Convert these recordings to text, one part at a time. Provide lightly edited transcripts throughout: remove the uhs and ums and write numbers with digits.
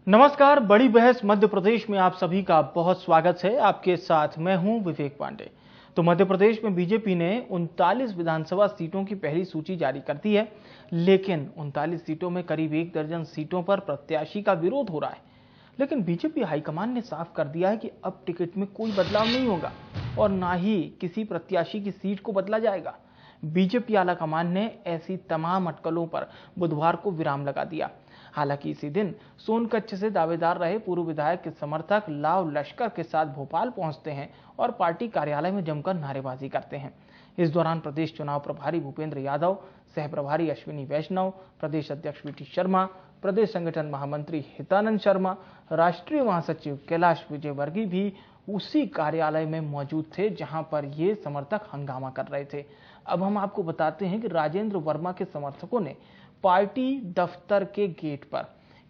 नमस्कार। बड़ी बहस मध्य प्रदेश में आप सभी का बहुत स्वागत है। आपके साथ मैं हूं विवेक पांडे। तो मध्य प्रदेश में बीजेपी ने 39 विधानसभा सीटों की पहली सूची जारी कर दी है, लेकिन 39 सीटों में करीब 1 दर्जन सीटों पर प्रत्याशी का विरोध हो रहा है। लेकिन बीजेपी हाईकमान ने साफ कर दिया है कि अब टिकट में कोई बदलाव नहीं होगा और ना ही किसी प्रत्याशी की सीट को बदला जाएगा। बीजेपी आलाकमान ने ऐसी तमाम अटकलों पर बुधवार को विराम लगा दिया। हालांकि इसी दिन सोनकच्छ से दावेदार रहे पूर्व विधायक के समर्थक लाव लश्कर के साथ भोपाल पहुंचते हैं और पार्टी कार्यालय में जमकर नारेबाजी करते हैं। इस दौरान प्रदेश चुनाव प्रभारी भूपेंद्र यादव, सह प्रभारी अश्विनी वैष्णव, प्रदेश अध्यक्ष वीटी शर्मा, प्रदेश संगठन महामंत्री हितानंद शर्मा, राष्ट्रीय महासचिव कैलाश विजयवर्गीय भी उसी कार्यालय में मौजूद थे जहां पर ये समर्थक हंगामा कर रहे थे। अब हम आपको बताते हैं कि राजेंद्र वर्मा के समर्थकों ने पार्टी दफ्तर के गेट पर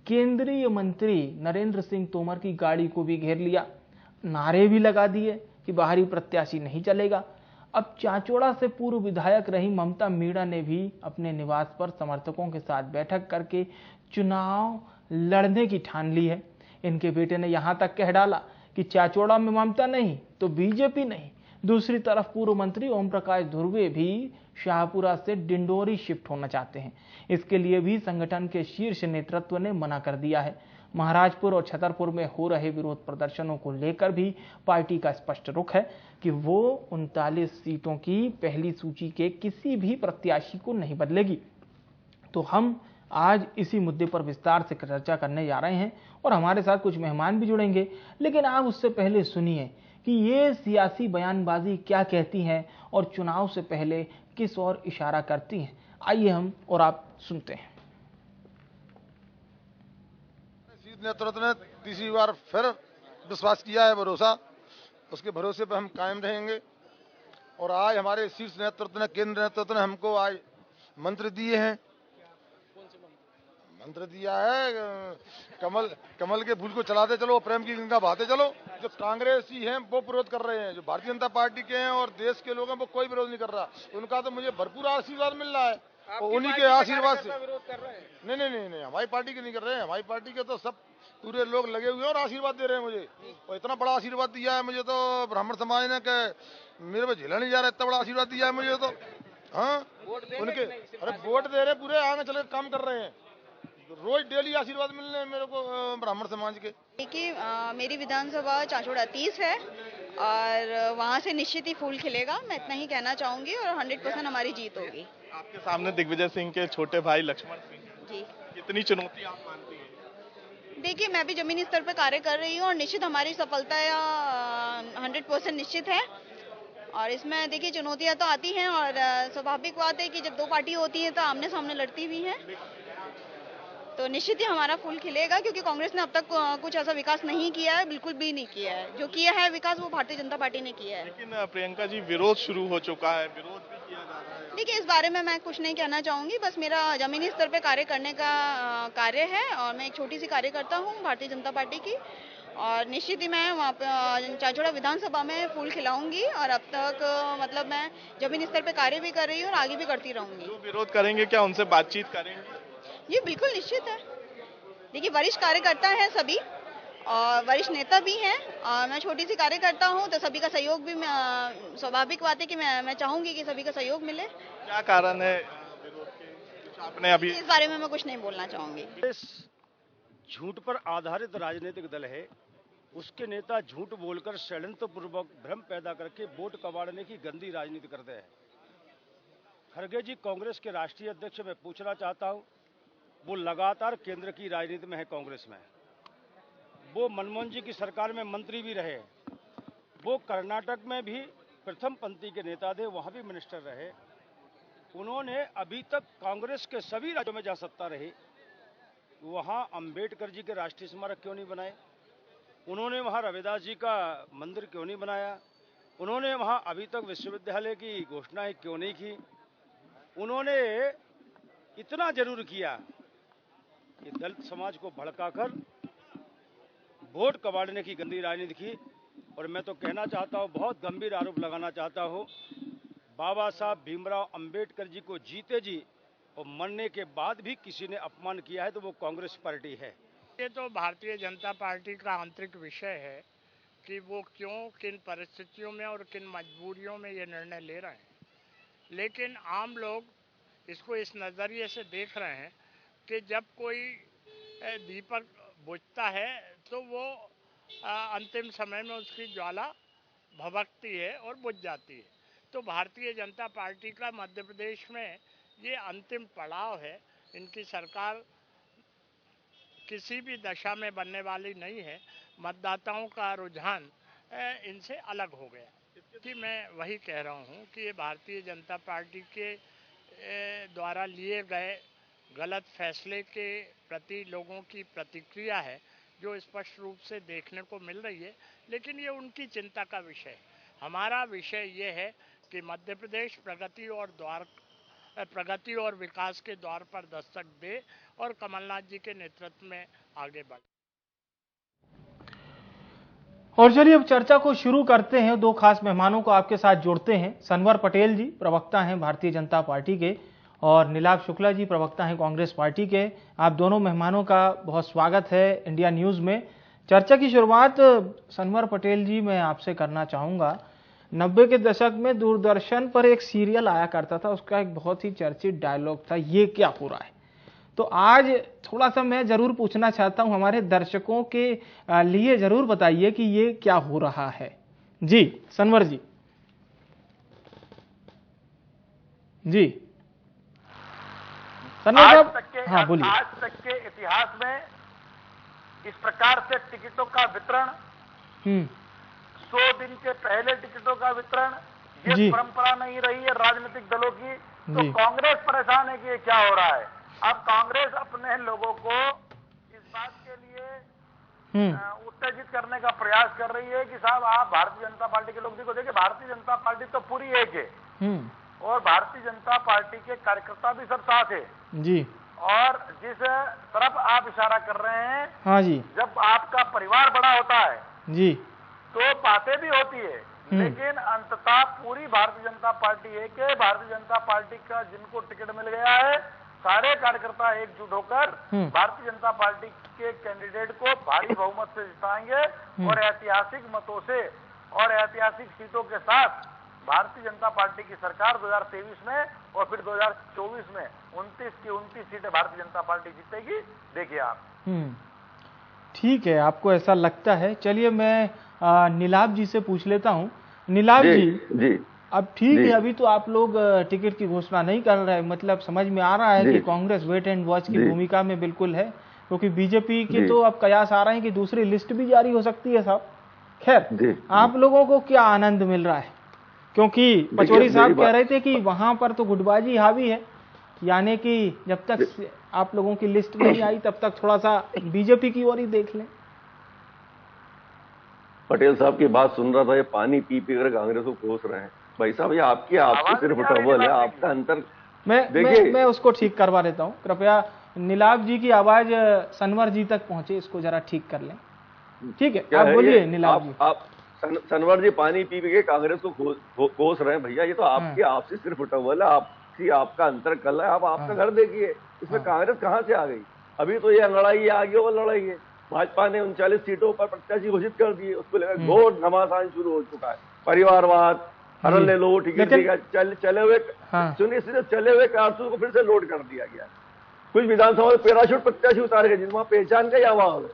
केंद्रीय मंत्री नरेंद्र सिंह तोमर की गाड़ी को भी घेर लिया, नारे भी लगा दिए कि बाहरी प्रत्याशी नहीं चलेगा। अब चाचौड़ा से पूर्व विधायक रही ममता मीणा ने भी अपने निवास पर समर्थकों के साथ बैठक करके चुनाव लड़ने की ठान ली है। इनके बेटे ने यहां तक कह डाला कि चाचौड़ा में ममता नहीं तो बीजेपी नहीं। दूसरी तरफ पूर्व मंत्री ओम प्रकाश धुर्वे भी शाहपुरा से डिंडोरी शिफ्ट होना चाहते हैं। इसके लिए भी संगठन के शीर्ष नेतृत्व ने मना कर दिया है। महाराजपुर और छतरपुर में हो रहे विरोध प्रदर्शनों को लेकर भी पार्टी का स्पष्ट रुख है कि वो 39 सीटों की पहली सूची के किसी भी प्रत्याशी को नहीं बदलेगी। तो हम आज इसी मुद्दे पर विस्तार से चर्चा करने जा रहे हैं और हमारे साथ कुछ मेहमान भी जुड़ेंगे। लेकिन आप उससे पहले सुनिए कि ये सियासी बयानबाजी क्या कहती हैं और चुनाव से पहले किस ओर इशारा करती हैं। आइए हम और आप सुनते हैं। नेतृत्व ने तीसरी बार फिर विश्वास किया है, भरोसा, उसके भरोसे पर हम कायम रहेंगे। और आज हमारे शीर्ष नेतृत्व ने, केंद्र नेतृत्व ने हमको आज मंत्र दिए हैं। मंत्र दिया है कमल के फूल को चलाते चलो, प्रेम की गंगा बहाते चलो। जो कांग्रेसी हैं वो विरोध कर रहे हैं, जो भारतीय जनता पार्टी के हैं और देश के लोग हैं वो कोई विरोध नहीं कर रहा। उनका तो मुझे भरपूर आशीर्वाद मिल रहा है और उन्हीं के आशीर्वाद से विरोध कर रहे हैं। नहीं, हमारी पार्टी के नहीं कर रहे हैं। हमारी पार्टी के तो सब पूरे लोग लगे हुए हैं और आशीर्वाद दे रहे हैं मुझे। और इतना बड़ा आशीर्वाद दिया है मुझे तो ब्राह्मण समाज ने कि मेरे पे झेला नहीं जा रहा। इतना बड़ा आशीर्वाद दिया है मुझे तो। हाँ, उनके अरे वोट दे रहे, पूरे आगे चले काम कर रहे हैं। रोज डेली आशीर्वाद मिलने हैं मेरे को ब्राह्मण समाज के। देखिए, मेरी विधानसभा चाचौड़ा 30 है और वहाँ से निश्चित ही फूल खिलेगा, मैं इतना ही कहना चाहूंगी और 100% हमारी जीत होगी। आपके सामने दिग्विजय सिंह के छोटे भाई लक्ष्मण सिंह जी, कितनी चुनौती आप मानती हैं? देखिए, मैं भी जमीनी स्तर पर कार्य कर रही हूँ और निश्चित हमारी सफलता 100% निश्चित है। और इसमें देखिए चुनौतियां तो आती हैं और स्वाभाविक बात है कि जब दो पार्टी होती है तो आमने सामने लड़ती भी हैं। तो निश्चित ही हमारा फूल खिलेगा क्योंकि कांग्रेस ने अब तक कुछ ऐसा विकास नहीं किया है, बिल्कुल भी नहीं किया है। जो किया है विकास वो भारतीय जनता पार्टी ने किया है। लेकिन प्रियंका जी, विरोध शुरू हो चुका है, विरोध भी किया जा रहा है। देखिए, इस बारे में मैं कुछ नहीं कहना चाहूंगी। बस मेरा जमीनी स्तर पे कार्य करने का कार्य है और मैं एक छोटी सी कार्यकर्ता हूँ भारतीय जनता पार्टी की। और निश्चित ही मैं वहाँ पे चाचौड़ा विधानसभा में फूल खिलाऊंगी और अब तक मतलब मैं जमीनी स्तर पे कार्य भी कर रही हूँ और आगे भी करती रहूंगी। जो विरोध करेंगे क्या उनसे बातचीत करेंगे? ये बिल्कुल निश्चित है। देखिए, वरिष्ठ कार्यकर्ता हैं सभी और वरिष्ठ नेता भी हैं और मैं छोटी सी कार्यकर्ता हूं तो सभी का सहयोग भी स्वाभाविक बात है कि मैं चाहूंगी कि सभी का सहयोग मिले। क्या कारण है विरोध के? कुछ आपने अभी इस बारे में मैं कुछ नहीं बोलना चाहूंगी। झूठ पर आधारित राजनीतिक दल है, उसके नेता झूठ बोलकर षड्यंत्र पूर्वक भ्रम पैदा करके वोट कबाड़ने की गंदी राजनीति करते हैं। खड़गे जी कांग्रेस के राष्ट्रीय अध्यक्ष, मैं पूछना चाहता हूं, वो लगातार केंद्र की राजनीति में है, कांग्रेस में। वो मनमोहन जी की सरकार में मंत्री भी रहे, वो कर्नाटक में भी प्रथम पंक्ति के नेता थे, वहां भी मिनिस्टर रहे। उन्होंने अभी तक कांग्रेस के सभी राज्यों में जहां सत्ता रही वहां अंबेडकर जी के राष्ट्रीय स्मारक क्यों नहीं बनाए? उन्होंने वहां रविदास जी का मंदिर क्यों नहीं बनाया? उन्होंने वहां अभी तक विश्वविद्यालय की घोषणाएं क्यों नहीं की? उन्होंने इतना जरूर किया कि दलित समाज को भड़काकर वोट कबाड़ने की गंदी राजनीति की। और मैं तो कहना चाहता हूं, बहुत गंभीर आरोप लगाना चाहता हूं, बाबा साहब भीमराव अंबेडकर जी को जीते जी और मरने के बाद भी किसी ने अपमान किया है तो वो कांग्रेस पार्टी है। ये तो भारतीय जनता पार्टी का आंतरिक विषय है कि वो क्यों, किन परिस्थितियों में और किन मजबूरियों में ये निर्णय ले रहे हैं। लेकिन आम लोग इसको इस नज़रिए से देख रहे हैं कि जब कोई दीपक बुझता है तो वो अंतिम समय में उसकी ज्वाला भभकती है और बुझ जाती है। तो भारतीय जनता पार्टी का मध्य प्रदेश में ये अंतिम पड़ाव है। इनकी सरकार किसी भी दशा में बनने वाली नहीं है। मतदाताओं का रुझान इनसे अलग हो गया। कि मैं वही कह रहा हूँ कि ये भारतीय जनता पार्टी के द्वारा लिए गए गलत फैसले के प्रति लोगों की प्रतिक्रिया है जो स्पष्ट रूप से देखने को मिल रही है। लेकिन ये उनकी चिंता का विषय है। हमारा विषय ये है कि मध्य प्रदेश प्रगति और विकास के द्वार पर दस्तक दे और कमलनाथ जी के नेतृत्व में आगे बढ़े। और चलिए अब चर्चा को शुरू करते हैं। दो खास मेहमानों को आपके साथ जोड़ते हैं। सनवर पटेल जी प्रवक्ता हैं भारतीय जनता पार्टी के और नीलाभ शुक्ला जी प्रवक्ता हैं कांग्रेस पार्टी के। आप दोनों मेहमानों का बहुत स्वागत है इंडिया न्यूज में। चर्चा की शुरुआत सनवर पटेल जी मैं आपसे करना चाहूंगा। 90 के दशक में दूरदर्शन पर एक सीरियल आया करता था, उसका एक बहुत ही चर्चित डायलॉग था, ये क्या हो रहा है। तो आज थोड़ा सा मैं जरूर पूछना चाहता हूं, हमारे दर्शकों के लिए जरूर बताइए कि ये क्या हो रहा है। जी सनवर जी। जी सनवर साहब, हाँ बोलिए। आज तक के इतिहास में इस प्रकार से टिकटों का वितरण, 100 दिन के पहले टिकटों का वितरण, ये परंपरा नहीं रही है राजनीतिक दलों की। तो कांग्रेस परेशान है कि ये क्या हो रहा है। अब कांग्रेस अपने लोगों को इस बात के लिए उत्तेजित करने का प्रयास कर रही है कि साहब आप भारतीय जनता पार्टी के लोग देखो, देखिए भारतीय जनता पार्टी तो पूरी एक है और भारतीय जनता पार्टी के कार्यकर्ता भी सब साथ है जी। और जिस तरफ आप इशारा कर रहे हैं, हाँ जी, जब आपका परिवार बड़ा होता है जी तो बातें भी होती है, लेकिन अंततः पूरी भारतीय जनता पार्टी एक है। भारतीय जनता पार्टी का जिनको टिकट मिल गया है, सारे कार्यकर्ता एकजुट होकर भारतीय जनता पार्टी के कैंडिडेट को भारी बहुमत से जिताएंगे और ऐतिहासिक मतों से और ऐतिहासिक सीटों के साथ भारतीय जनता पार्टी की सरकार 2023 में और फिर 2024 में 29 की 29 सीटें भारतीय जनता पार्टी जीतेगी। देखिए आप। ठीक है, आपको ऐसा लगता है। चलिए मैं नीलाभ जी से पूछ लेता हूँ। नीलाभ जी, अब ठीक है, अभी तो आप लोग टिकट की घोषणा नहीं कर रहे, मतलब समझ में आ रहा है कि कांग्रेस वेट एंड वॉच की भूमिका में बिल्कुल है, क्योंकि बीजेपी के तो अब कयास आ रहे हैं कि दूसरी लिस्ट भी जारी हो सकती है साहब। खैर, आप लोगों को क्या आनंद मिल रहा है? क्योंकि पचौरी साहब कह रहे थे कि वहां पर तो गुटबाजी हावी है, यानी कि जब तक आप लोगों की लिस्ट नहीं आई तब तक थोड़ा सा बीजेपी की ओर ही देख लें। पटेल साहब की बात सुन रहा था, ये पानी पी पी कर कांग्रेस को कोस रहे हैं। भाई साहब ये आपकी सिर्फ टॉवल है, आपका अंतर। मैं उसको ठीक करवा देता हूँ। कृपया नीलाभ जी की आवाज सनवर जी तक पहुंचे, इसको जरा ठीक कर लें। ठीक है, आप बोलिए नीलाभ जी। आप सनवर जी पानी पी पी के कांग्रेस को कोस रहे हैं। भैया ये तो आपसी सिर्फ टॉवल है, आपका अंतर कल है। आप आपका घर देखिए, इसमें कांग्रेस कहाँ से आ गई? अभी तो ये लड़ाई आगे और लड़ाई है। भाजपा ने 39 सीटों पर प्रत्याशी घोषित कर दिए, उसको लेकर घोर घमासान शुरू हो चुका है। परिवारवाद, हरल ले लो, टिकट चले हुए सुनिए चले हुए कारतूस को फिर से लोड कर दिया गया। कुछ विधानसभा में पैराशूट प्रत्याशी उतारे गए जिनमें पहचान का ही अभाव है।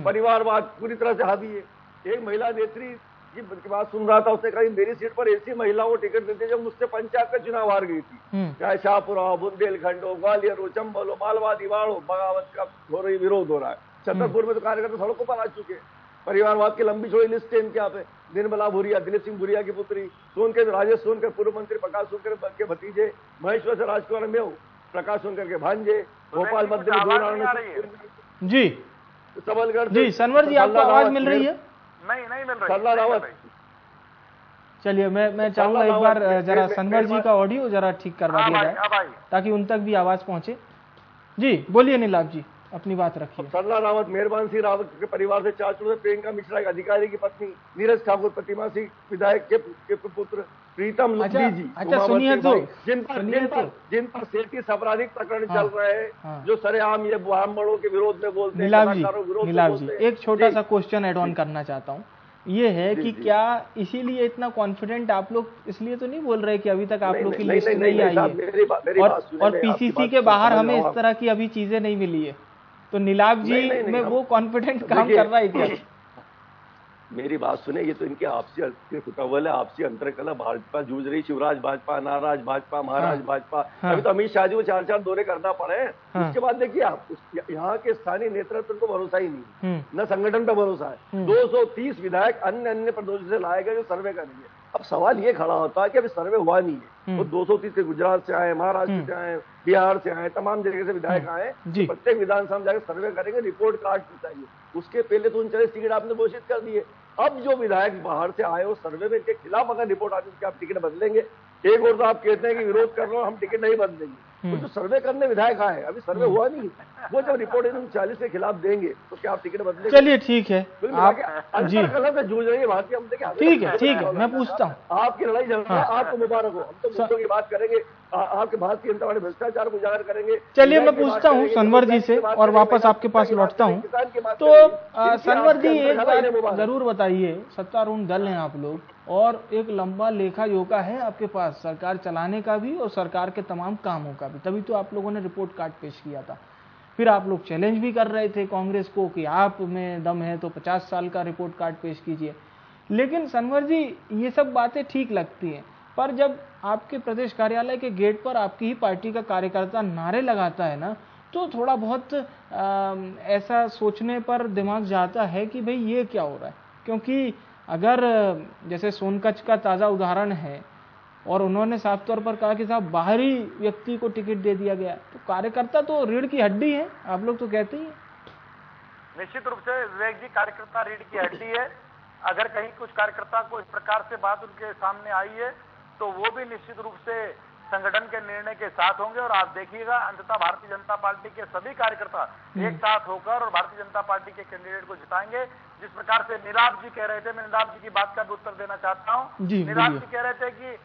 परिवारवाद पूरी तरह से हावी है। एक महिला नेत्री की बात सुन रहा था, उसने कहा मेरी सीट पर ऐसी महिलाओं को टिकट देते जब मुझसे पंचायत का चुनाव हार गई थी, चाहे शाहपुरा हो, बुंदेलखंड हो, ग्वालियर हो, चंबल हो, मालवा दीवार हो, बगावत का हो रही विरोध हो रहा है। छतरपुर में तो कार्यकर्ता सड़कों पर आ चुके। परिवारवाद की लंबी चौड़ी लिस्ट है इनके यहाँ पे। निर्मला भूरिया, दिलीप सिंह भूरिया की पुत्री, राजेश सोनकर पूर्व मंत्री, प्रकाश सोनकर के भतीजे, महेश्वर से राजकुमार में प्रकाश सोनकर के भांजे, भोपाल मध्य में जी सबलगढ़ जी। सनवर जी आपको आवाज मिल रही है? नहीं मिल रही। चलिए मैं चाहूंगा एक बार जरा सनवर जी का ऑडियो जरा ठीक करवा दिया जाए ताकि उन तक भी आवाज पहुंचे। जी बोलिए नीलाभ जी, अपनी बात रखिए। सरला रावत, मेहरबान सिंह रावत के परिवार से 4 चुने, प्रियंका मिश्रा एक अधिकारी की पत्नी, नीरज ठाकुर प्रतिमा सिंह विधायक के पुत्र, प्रीतम लुबी जी, सुनिए तो, जिन पर सेल्फिश आपराधिक प्रकरण चल रहे हैं, जो सरेआम ये ब्राह्मणों के विरोध में बोलते हैं। नीलाभ जी, एक छोटा सा क्वेश्चन एड ऑन करना चाहता हूँ, ये है कि क्या इसीलिए इतना कॉन्फिडेंट आप लोग इसलिए तो नहीं बोल रहे कि अभी तक आप लोग की लिस्ट नहीं आई है और पीसीसी के बाहर हमें इस तरह की अभी चीजें नहीं मिली है, तो नीलाभ जी में वो कॉन्फिडेंट काम कर रहा है क्या? मेरी बात सुने, ये तो इनके आपसी फुटबॉल है, आपसी अंतरकला। भाजपा जूझ रही, शिवराज भाजपा, नाराज भाजपा, महाराज भाजपा। अभी तो अमित शाह जी को 4-4 दौरे करना पड़े। उसके बाद देखिए आप, यहाँ के स्थानीय नेतृत्व को भरोसा ही नहीं, न संगठन पे भरोसा है। 230 विधायक अन्य प्रदेशों से लाए गए जो सर्वे करेंगे। अब सवाल ये खड़ा होता है कि अभी सर्वे हुआ नहीं है, वो 230 के गुजरात से आए, महाराष्ट्र से आए, बिहार से आए, तमाम जगह से विधायक आए, प्रत्येक विधानसभा में जाकर सर्वे करेंगे, रिपोर्ट कार्ड चाहिए। उसके पहले तो 39 टिकट आपने घोषित कर दिए। अब जो विधायक बाहर से आए वो सर्वे में के खिलाफ अगर रिपोर्ट आती है उसके आप टिकट बदलेंगे। एक और तो आप कहते हैं कि विरोध कर रहे हो, हम टिकट नहीं बदलेंगे। वो जो सर्वे करने विधायक आए, अभी सर्वे हुआ नहीं, वो जब रिपोर्ट 39 के खिलाफ देंगे तो क्या आप टिकट बदलेंगे? चलिए ठीक है, आप जी जूझ रही है भारतीय, हम देखें। ठीक है, मैं पूछता हूँ, आपकी लड़ाई चल रही है, आपको मुबारक हो। हम तो मुद्दों की बात करेंगे, आपके भारतीय जनता पार्टी भ्रष्टाचार को उजागर करेंगे। चलिए मैं पूछता हूँ सनवर जी से और वापस आपके पास लौटता हूँ। तो सनवर जी एक बात जरूर बताइए, सत्तारूढ़ दल हैं आप लोग और एक लंबा लेखा जोखा है आपके पास सरकार चलाने का भी और सरकार के तमाम कामों का भी, तभी तो आप लोगों ने रिपोर्ट कार्ड पेश किया था। फिर आप लोग चैलेंज भी कर रहे थे कांग्रेस को कि आप में दम है तो 50 साल का रिपोर्ट कार्ड पेश कीजिए। लेकिन सनवर जी, ये सब बातें ठीक लगती हैं, पर जब आपके प्रदेश कार्यालय के गेट पर आपकी ही पार्टी का कार्यकर्ता नारे लगाता है ना, तो थोड़ा बहुत ऐसा सोचने पर दिमाग जाता है कि भाई ये क्या हो रहा है। क्योंकि अगर जैसे सोनकच्छ का ताज़ा उदाहरण है और उन्होंने साफ तौर पर कहा कि साहब बाहरी व्यक्ति को टिकट दे दिया गया, तो कार्यकर्ता तो रीढ़ की हड्डी है, आप लोग तो कहते ही हैं। निश्चित रूप से विवेक जी, कार्यकर्ता रीढ़ की हड्डी है। अगर कहीं कुछ कार्यकर्ता को इस प्रकार से बात उनके सामने आई है तो वो भी निश्चित रूप से संगठन के निर्णय के साथ होंगे। और आप देखिएगा, अंततः भारतीय जनता पार्टी के सभी कार्यकर्ता एक साथ होकर और भारतीय जनता पार्टी के कैंडिडेट को जिताएंगे। जिस प्रकार से नीलाभ जी कह रहे थे, मैं नीलाभ जी की बात का भी उत्तर देना चाहता हूँ। नीलाभ जी कह रहे थे कि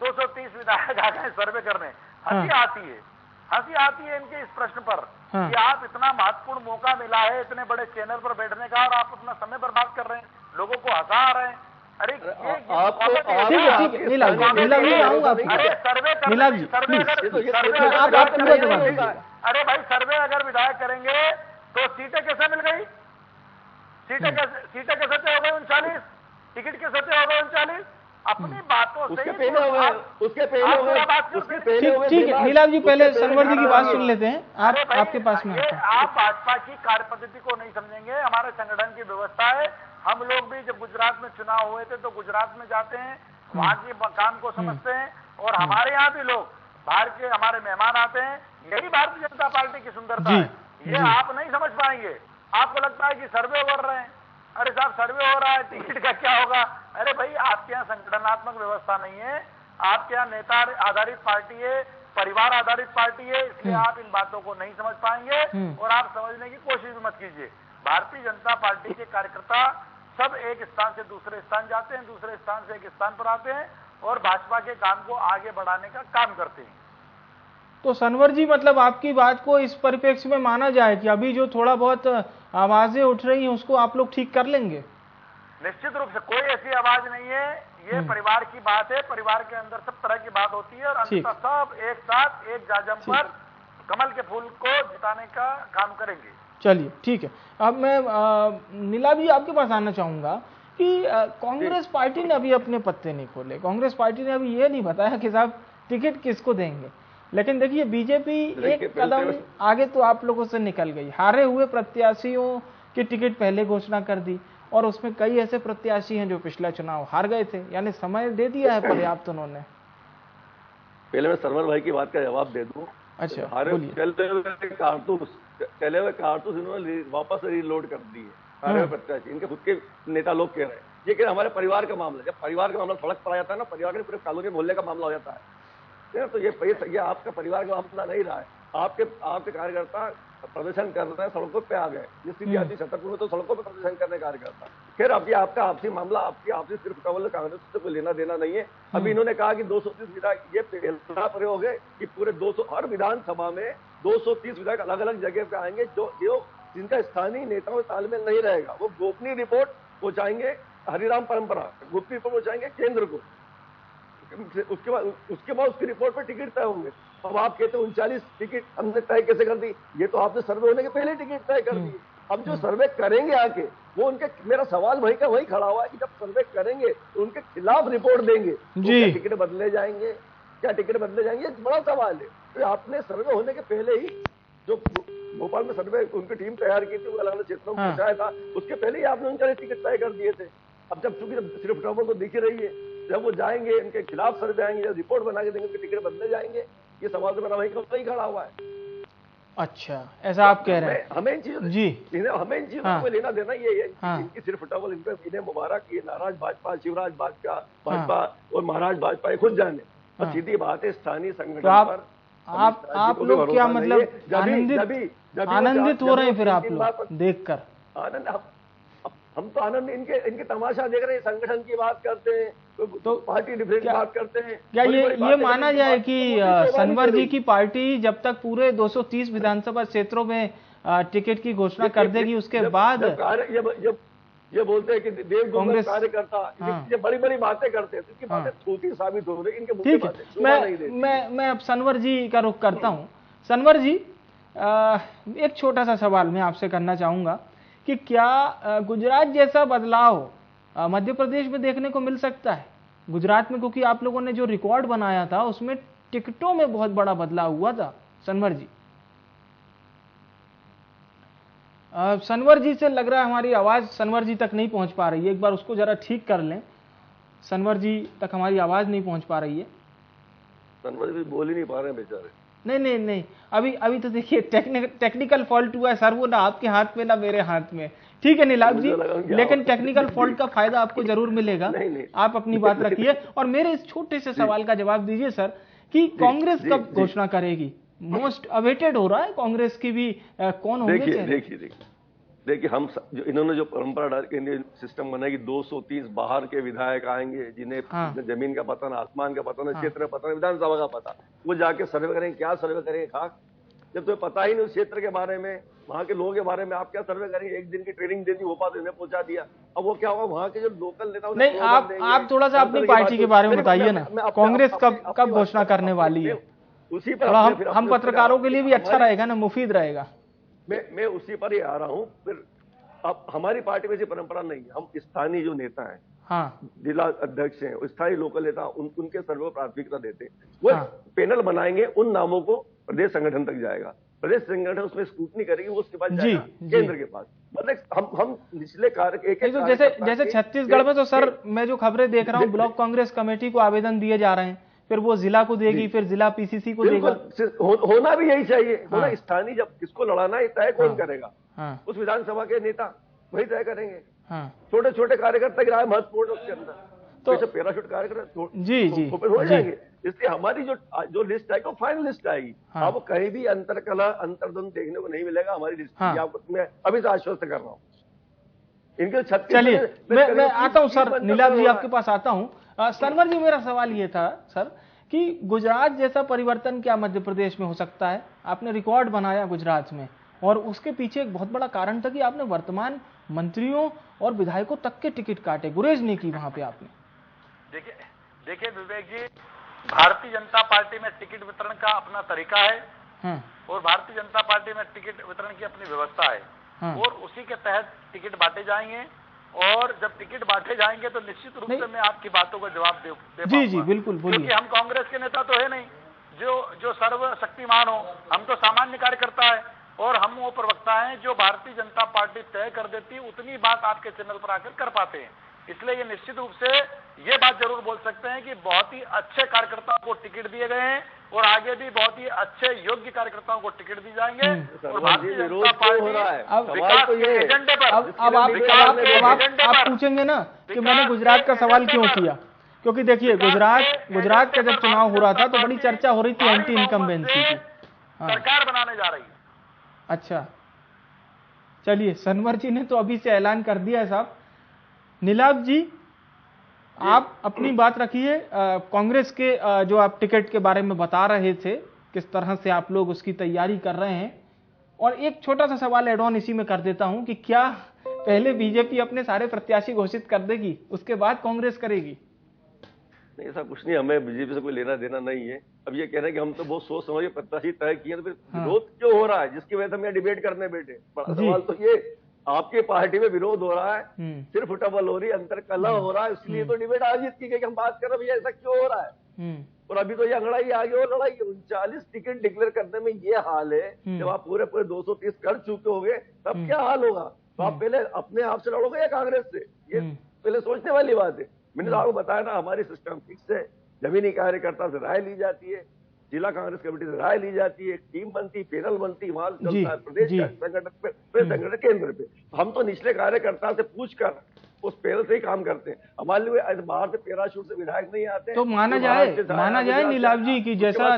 230 विधायक आ गए सर्वे करने। हंसी आती है इनके इस प्रश्न पर कि आप इतना महत्वपूर्ण मौका मिला है इतने बड़े चैनल पर बैठने का और आप अपना समय बर्बाद कर रहे हैं, लोगों को हंसा रहे हैं। अरे ठीक है, नीलाभ जी आऊंगा, नीलाभ जी अरे भाई, सर्वे अगर विधायक करेंगे तो सीटें कैसे मिल गई? सीटें कैसे हो गई 39? टिकट कैसे हो गए 39? अपनी बातों से उसके पहले हो गए। ठीक है नीलाभ जी, पहले सनवर जी की बात सुन लेते हैं। आपके पास में आप भाजपा की कार्य पद्धति को नहीं समझेंगे। हमारे संगठन की व्यवस्था है, हम लोग भी जब गुजरात में चुनाव हुए थे तो गुजरात में जाते हैं, वहां के काम को समझते हैं और हमारे यहाँ भी लोग बाहर के हमारे मेहमान आते हैं। यही भारतीय जनता पार्टी की सुंदरता है, ये आप नहीं समझ पाएंगे। आपको लगता है कि सर्वे कर रहे हैं, अरे साहब सर्वे हो रहा है, टिकट का क्या होगा? अरे भाई, आपके यहाँ संगठनात्मक व्यवस्था नहीं है, आपके यहाँ नेता आधारित पार्टी है, परिवार आधारित पार्टी है, इसलिए आप इन बातों को नहीं समझ पाएंगे और आप समझने की कोशिश भी मत कीजिए। भारतीय जनता पार्टी के कार्यकर्ता सब एक स्थान से दूसरे स्थान जाते हैं, दूसरे स्थान से एक स्थान पर आते हैं और भाजपा के काम को आगे बढ़ाने का काम करते हैं। तो सनवर जी, मतलब आपकी बात को इस परिप्रेक्ष्य में माना जाए कि अभी जो थोड़ा बहुत आवाजें उठ रही हैं उसको आप लोग ठीक कर लेंगे? निश्चित रूप से कोई ऐसी आवाज नहीं है, ये परिवार की बात है, परिवार के अंदर सब तरह की बात होती है और अंततः सब एक साथ एक जाजम पर कमल के फूल को जिताने का काम करेंगे। चलिए ठीक है, अब मैं नीलाभ जी आपके पास आना चाहूंगा कि कांग्रेस पार्टी ने अभी अपने पत्ते नहीं खोले। कांग्रेस पार्टी ने अभी ये नहीं बताया कि साहब टिकट किसको देंगे, लेकिन देखिए बीजेपी एक कदम आगे तो आप लोगों से निकल गई। हारे हुए प्रत्याशियों की टिकट पहले घोषणा कर दी और उसमें कई ऐसे प्रत्याशी हैं जो पिछला चुनाव हार गए थे, यानी समय दे दिया है पर्याप्त उन्होंने। पहले मैं सरवर भाई की बात का जवाब दे दूं। अच्छा, चले हुए कारतूस इन्होंने वापस रीलोड कर दी है। हारे हुए प्रत्याशी, इनके खुद के नेता लोग कह रहे हैं ये कि हमारे परिवार का मामला, जब परिवार का मामला सड़क पर आ जाता है ना, परिवार के पूरे कॉलोनी मोहल्ले का मामला हो जाता है तो ये आपका परिवार का मामला नहीं रहा है। आपके कार्यकर्ता प्रदर्शन कर रहे हैं, सड़कों पे आ गए। जिस स्थिति आती छतरपुर में तो सड़कों पे प्रदर्शन करने कार्यकर्ता। खैर आपका आपसी मामला, आपकी आपसी सिर्फ केवल कांग्रेस से कोई लेना देना नहीं है। अभी इन्होंने कहा कि 230 विधायक, ये पहला प्रयोग है कि पूरे 200 हर विधानसभा में 230 विधायक अलग अलग जगह पे आएंगे, जो जिनका स्थानीय नेताओं में तालमेल नहीं रहेगा। वो गोपनीय रिपोर्ट पहुंचाएंगे, हरिराम परंपरा गुप्त रिपोर्ट पहुंचाएंगे केंद्र को। उसके बाद उसकी रिपोर्ट पर टिकट तय होंगे। अब आप कहते हैं 39 टिकट हमने तय कैसे कर दी? ये तो आपने सर्वे होने के पहले टिकट तय कर दी। अब जो सर्वे करेंगे आके वो उनके, मेरा सवाल वही का वही खड़ा हुआ है कि जब सर्वे करेंगे तो उनके खिलाफ रिपोर्ट देंगे तो क्या टिकट बदले जाएंगे? क्या टिकट बदले जाएंगे? ये बड़ा सवाल है। तो आपने सर्वे होने के पहले ही, जो भोपाल में सर्वे उनकी टीम तैयार की थी, वो अलग अलग क्षेत्रों में पहुंचाया था, उसके पहले ही आपने 39 टिकट तय कर दिए थे। अब जब चूंकि सिर्फ ट्रबल तो दिख ही रही है, जब वो जाएंगे इनके खिलाफ सर्वे आएंगे, जब रिपोर्ट बना के देंगे तो टिकट बदले जाएंगे। ये सवाल तो मेरा वही खड़ा हुआ है। अच्छा, ऐसा आप कह रहे हैं? हमें इन चीजों जी, हमें इन चीजों को लेना देना ये है। इनकी सिर्फ ट्रबल, इन्हें मुबारक, ये नाराज भाजपा, शिवराज भाजपा और महाराज भाजपा खुद जाने। और सीधी बात है, स्थानीय संगठन पर आप लोग क्या मतलब आनंदित हो रहे हैं फिर आप लोग देखकर? आनंद, हम तो आनंद इनके तमाशा देख रहे हैं। संगठन की बात करते हैं तो पार्टी डिफरेंट बात करते हैं। क्या ये माना जाए कि सनवर जी की पार्टी जब तक पूरे 230 विधानसभा क्षेत्रों में टिकट की घोषणा कर देगी उसके बाद ये बोलते हैं कि कांग्रेस कार्यकर्ता ये बड़ी बड़ी बातें करते हैं, इसकी बातें छोटी साबित हो रही, इनके मुद्दे बातें। मैं अब सनवर जी का रुख करता हूँ। सनवर जी, एक छोटा सा सवाल मैं आपसे करना चाहूंगा कि क्या गुजरात जैसा बदलाव मध्य प्रदेश में देखने को मिल सकता है? गुजरात में क्योंकि आप लोगों ने जो रिकॉर्ड बनाया था उसमें टिकटों में बहुत बड़ा बदलाव हुआ था। सनवर जी, सनवर जी से लग रहा है हमारी आवाज सनवर जी तक नहीं पहुंच पा रही है। एक बार उसको जरा ठीक कर लें। सनवर जी तक हमारी आवाज नहीं पहुंच पा रही है। सनवर जी बोल ही नहीं पा रहे हैं बेचारे। नहीं, अभी तो देखिए टेक्निकल फॉल्ट हुआ है सर, वो ना आपके हाथ में ना मेरे हाथ में। ठीक है नीलाभ जी, लेकिन टेक्निकल फॉल्ट का फायदा आपको जरूर मिलेगा। आप अपनी बात रखिए और मेरे इस छोटे से सवाल का जवाब दीजिए सर कि कांग्रेस कब घोषणा करेगी? मोस्ट अवेटेड हो रहा है कांग्रेस की भी, कौन होंगे? देखिए हम जो इन्होंने जो परंपरा डाल के सिस्टम बनाया कि 230 बाहर के विधायक आएंगे जिन्हें जमीन का पता ना, आसमान का पता ना, क्षेत्र का पता ना, विधानसभा का पता, वो जाके सर्वे करेंगे। क्या सर्वे करेंगे खाक? जब तुम्हें पता ही नहीं उस क्षेत्र के बारे में, वहाँ के लोगों के बारे में, आप क्या सर्वे करेंगे? एक दिन की ट्रेनिंग दे दी, भोपाल इन्हें पहुंचा दिया। अब वो क्या होगा? वहाँ के जो लोकल नेता नहीं, आप थोड़ा सा अपनी पार्टी के बारे में बताइए ना, कांग्रेस कब घोषणा करने वाली है? उसी पर हम पत्रकारों के लिए भी अच्छा रहेगा ना, मुफीद रहेगा। मैं उसी पर ही आ रहा हूँ। फिर अब हमारी पार्टी में ऐसी परंपरा नहीं है। हम स्थानीय जो नेता हैं, जिला अध्यक्ष हैं, स्थानीय लोकल नेता, उनके सर्वे को प्राथमिकता देते हैं। वो पैनल बनाएंगे, उन नामों को प्रदेश संगठन तक जाएगा, प्रदेश संगठन उसमें स्क्रूटनी करेगी, वो उसके बाद जाएगा केंद्र के पास। मतलब हम निचले जैसे छत्तीसगढ़ में तो सर मैं जो खबरें देख रहा हूँ, ब्लॉक कांग्रेस कमेटी को आवेदन दिए जा रहे हैं, फिर वो जिला को देगी, फिर जिला पीसीसी को देगा। होना भी यही चाहिए। होना स्थानीय, जब किसको लड़ाना है तय कौन करेगा? उस विधानसभा के नेता वही तय करेंगे। छोटे छोटे कार्यकर्ता गिराए महत्वपूर्ण उसके अंदर, तो पैराशूट कार्यकर्ता जी हो जाएंगे। इसलिए हमारी जो लिस्ट आएगी वो फाइनल लिस्ट आएगी। अब कहीं भी अंतरकला अंतर्द्वंद देखने को नहीं मिलेगा हमारी लिस्ट। आपको मैं अभी से आश्वस्त कर रहा हूँ। इनके 36। चलिए मैं आता हूँ सर, नीलाभ जी आपके पास आता हूँ। सनवर जी, मेरा सवाल ये था सर कि गुजरात जैसा परिवर्तन क्या मध्य प्रदेश में हो सकता है? आपने रिकॉर्ड बनाया गुजरात में, और उसके पीछे एक बहुत बड़ा कारण था कि आपने वर्तमान मंत्रियों और विधायकों तक के टिकट काटे, गुरेज नहीं की वहां पे आपने। देखिए विवेक जी, भारतीय जनता पार्टी में टिकट वितरण का अपना तरीका है और भारतीय जनता पार्टी में टिकट वितरण की अपनी व्यवस्था है और उसी के तहत टिकट बांटे जाएंगे। और जब टिकट बांटे जाएंगे तो निश्चित रूप से मैं आपकी बातों का जवाब दे जी बिल्कुल बोलिए। क्योंकि हम कांग्रेस के नेता तो है नहीं जो सर्वशक्तिमान हो, हम तो सामान्य कार्यकर्ता है और हम वो प्रवक्ता हैं जो भारतीय जनता पार्टी तय कर देती है उतनी बात आपके चैनल पर आकर कर पाते हैं। इसलिए ये निश्चित रूप से ये बात जरूर बोल सकते हैं कि बहुत ही अच्छे कार्यकर्ताओं को टिकट दिए गए हैं और आगे भी बहुत ही अच्छे योग्य कार्यकर्ताओं को टिकट दी जाएंगे। और भारतीय जनता पार्टी विकास के एजेंडे पर आप पूछेंगे ना कि मैंने गुजरात का सवाल क्यों किया, क्योंकि देखिए गुजरात का जब चुनाव हो रहा था तो बड़ी चर्चा हो रही थी एंटी इनकम्बेंसी की। सरकार बनाने जा रही है। अच्छा, चलिए, सनवर जी ने तो अभी से ऐलान कर दिया है साहब। नीलाभ जी, आप अपनी बात रखिए। कांग्रेस के जो आप टिकट के बारे में बता रहे थे, किस तरह से आप लोग उसकी तैयारी कर रहे हैं, और एक छोटा सा सवाल एड ऑन इसी में कर देता हूं कि क्या पहले बीजेपी अपने सारे प्रत्याशी घोषित कर देगी, उसके बाद कांग्रेस करेगी? नहीं, ऐसा कुछ नहीं, हमें बीजेपी से कोई लेना देना नहीं है। अब ये कह रहे हैं कि हम तो बहुत सोच समझ के प्रत्याशी तय किए, तो फिर विरोध क्यों हो रहा है, जिसकी वजह से हम यहाँ डिबेट करने बैठे? बड़ा सवाल तो ये, आपकी पार्टी में विरोध हो रहा है, सिर्फ डबल हो रही है, अंतर कलह हो रहा है, इसलिए तो डिबेट आयोजित की गई कि हम बात कर रहे हैं भैया ऐसा क्यों हो रहा है। और अभी तो ये लड़ाई आगे और लड़ाई, 39 टिकट डिक्लेयर करने में ये हाल है। जब आप पूरे 230 कर चुके होंगे तब क्या हाल होगा? तो आप पहले अपने आप से लड़ोगे या कांग्रेस से? ये पहले सोचने वाली बात है। मैंने आपको बताया ना, हमारी सिस्टम फिक्स है। जमीनी कार्यकर्ता से राय ली जाती है, जिला कांग्रेस कमेटी से राय ली जाती है, टीम बनती, पैनल बनती, वहां चलता है प्रदेश संगठन पे, संगठन केंद्र पे। हम तो निचले कार्यकर्ता से पूछकर उस पैनल से ही काम करते हैं। हमारे लिए बाहर से पैराशूट से विधायक नहीं आते। तो माना जाए नीलाभ जी की जैसा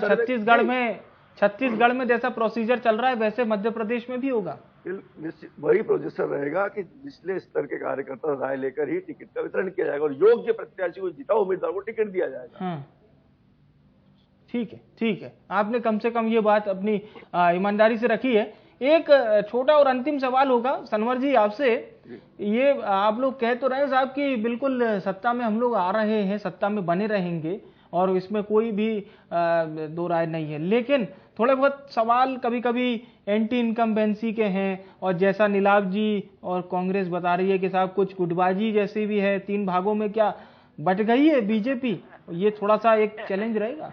छत्तीसगढ़ में जैसा प्रोसीजर चल रहा है वैसे मध्य प्रदेश में भी होगा? वही प्रोसीजर रहेगा कि निचले स्तर के कार्यकर्ता राय लेकर ही टिकट का वितरण किया जाएगा और योग्य प्रत्याशी को, जिता उम्मीदवार को टिकट दिया जाएगा। ठीक है, आपने कम से कम ये बात अपनी ईमानदारी से रखी है। एक छोटा और अंतिम सवाल होगा सनवर जी आपसे। ये आप लोग कह तो रहे साहब कि बिल्कुल सत्ता में हम लोग आ रहे हैं, सत्ता में बने रहेंगे और इसमें कोई भी दो राय नहीं है, लेकिन थोड़े बहुत सवाल कभी कभी एंटी इनकम्बेंसी के हैं, और जैसा नीलाभ जी और कांग्रेस बता रही है कि साहब कुछ गुटबाजी जैसी भी है, 3 भागों में क्या बट गई है बीजेपी, ये थोड़ा सा एक चैलेंज रहेगा।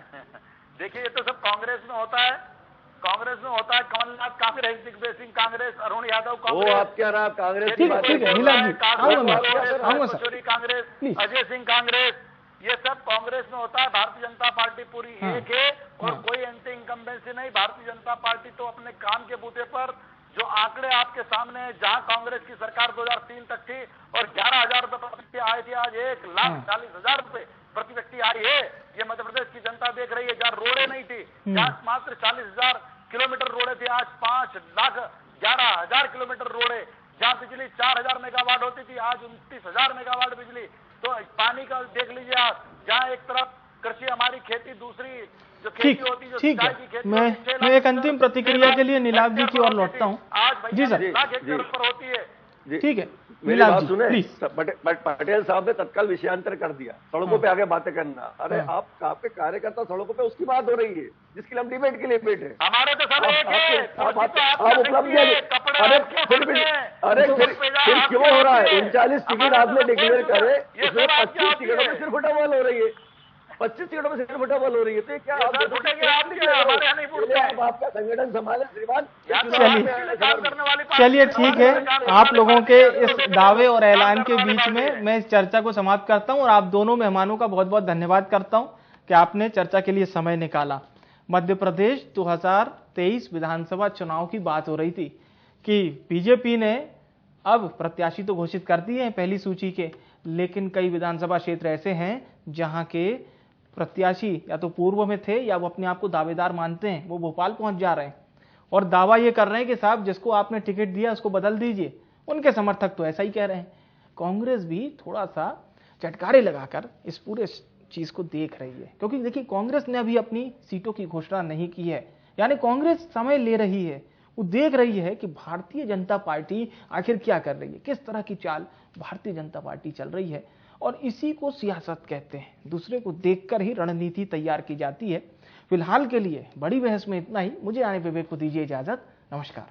देखिए, ये तो सब कांग्रेस में होता है, कमलनाथ कांग्रेस, दिग्विजय सिंह कांग्रेस, अरुण यादव कांग्रेस, वो आप क्या रहा कांग्रेस, ठीक है नीलाभ जी, कांग्रेस, अजय सिंह कांग्रेस, ये सब कांग्रेस में होता है। भारतीय जनता पार्टी पूरी एक है और कोई एंटी इनकम्बेंसी नहीं। भारतीय जनता पार्टी तो अपने काम के बूते पर जो आंकड़े आपके सामने है, जहां कांग्रेस की सरकार 2003 तक थी और 11,000 रुपए प्रति व्यक्ति आए थे, आज 1,40,000 रुपए प्रति व्यक्ति आई है। ये मध्य प्रदेश की जनता देख रही है। जहां रोडे नहीं थी, जहां मात्र 40,000 किलोमीटर रोडे थे, आज 5,11,000 किलोमीटर रोडे। जहां बिजली 4,000 मेगावाट होती थी, आज 29,000 मेगावाट बिजली। तो पानी का देख लीजिए आप, जहां एक तरफ कृषि, हमारी खेती, दूसरी जो खेती होती है, जो सिंचाई की खेती, मैं एक अंतिम प्रतिक्रिया के लिए नीलाभ जी की ओर लौटता हूँ। आज जी सर, लाख हेक्टेयर पर होती है। ठीक है, मेरी बात सुने, पटेल साहब ने तत्काल विषयांतर कर दिया, सड़कों पे आगे बातें करना। अरे आपके कार्यकर्ता सड़कों पे उसकी बात हो रही है जिसके लिए हम डिबेट के लिए बैठे। हमारे तो सब एक है, आप उपलब्ध है। अरे फिर क्यों हो रहा है? 39 टिकट आपने डिक्लेयर करे, इसमें 25 टिकटों में सिर्फ डबल हो रही है, 25 टिकटों में सिर्फ डबल हो रही है। तो क्या आपका संगठन संभाले श्रीमान? चलिए ठीक है, आप लोगों के इस दावे और ऐलान के बीच में मैं इस चर्चा को समाप्त करता हूं और आप दोनों मेहमानों का बहुत बहुत धन्यवाद करता हूं कि आपने चर्चा के लिए समय निकाला। मध्य प्रदेश 2023 विधानसभा चुनाव की बात हो रही थी कि बीजेपी ने अब प्रत्याशी तो घोषित कर दिए हैं पहली सूची के, लेकिन कई विधानसभा क्षेत्र ऐसे हैं जहां के प्रत्याशी या तो पूर्व में थे या वो अपने आप को दावेदार मानते हैं, वो भोपाल पहुंच जा रहे हैं और दावा ये कर रहे हैं कि साहब जिसको आपने टिकट दिया उसको बदल दीजिए। उनके समर्थक तो ऐसा ही कह रहे हैं। कांग्रेस भी थोड़ा सा चटकारे लगाकर इस पूरे चीज को देख रही है, क्योंकि देखिए कांग्रेस ने अभी अपनी सीटों की घोषणा नहीं की है, यानी कांग्रेस समय ले रही है। वो देख रही है कि भारतीय जनता पार्टी आखिर क्या कर रही है, किस तरह की चाल भारतीय जनता पार्टी चल रही है, और इसी को सियासत कहते हैं। दूसरे को देखकर ही रणनीति तैयार की जाती है। फिलहाल के लिए बड़ी बहस में इतना ही। मुझे आने विवेक को दीजिए इजाजत। नमस्कार।